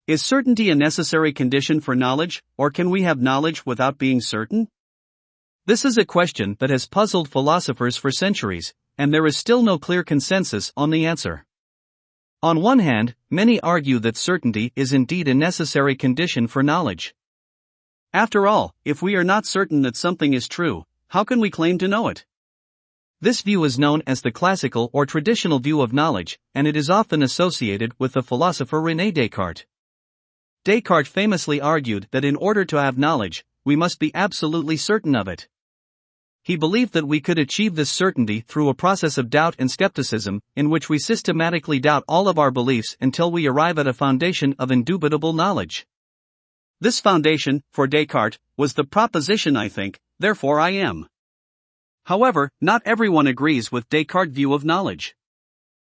Is certainty a necessary condition for knowledge, or can we have knowledge without being certain? This is a question that has puzzled philosophers for centuries, and there is still no clear consensus on the answer. On one hand, many argue that certainty is indeed a necessary condition for knowledge. After all, if we are not certain that something is true, how can we claim to know it? This view is known as the classical or traditional view of knowledge, and it is often associated with the philosopher Rene Descartes. Descartes famously argued that in order to have knowledge, we must be absolutely certain of it. He believed that we could achieve this certainty through a process of doubt and skepticism, in which we systematically doubt all of our beliefs until we arrive at a foundation of indubitable knowledge. This foundation, for Descartes, was the proposition I think, therefore I am. However, not everyone agrees with Descartes' view of knowledge.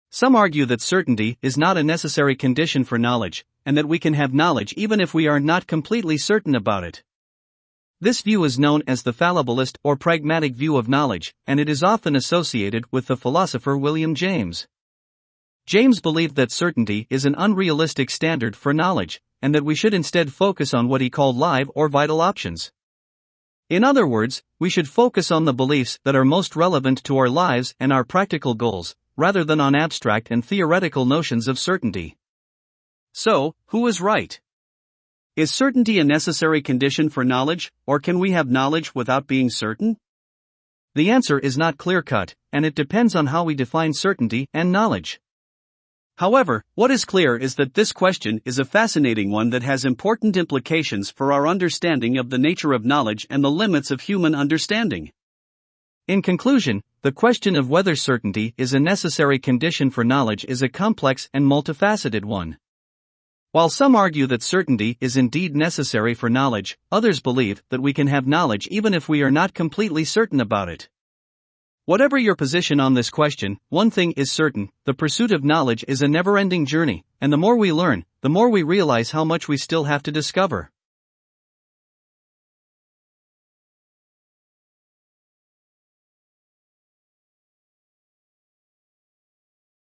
Some argue that certainty is not a necessary condition for knowledge, and that we can have knowledge even if we are not completely certain about it. This view is known as the fallibilist or pragmatic view of knowledge, and it is often associated with the philosopher William James. James believed that certainty is an unrealistic standard for knowledge, and that we should instead focus on what he called live or vital options. In other words, we should focus on the beliefs that are most relevant to our lives and our practical goals, rather than on abstract and theoretical notions of certainty. So, who is right? Is certainty a necessary condition for knowledge, or can we have knowledge without being certain? The answer is not clear-cut, and it depends on how we define certainty and knowledge. However, what is clear is that this question is a fascinating one that has important implications for our understanding of the nature of knowledge and the limits of human understanding. In conclusion, the question of whether certainty is a necessary condition for knowledge is a complex and multifaceted one. While some argue that certainty is indeed necessary for knowledge, others believe that we can have knowledge even if we are not completely certain about it. Whatever your position on this question, one thing is certain: the pursuit of knowledge is a never-ending journey, and the more we learn, the more we realize how much we still have to discover.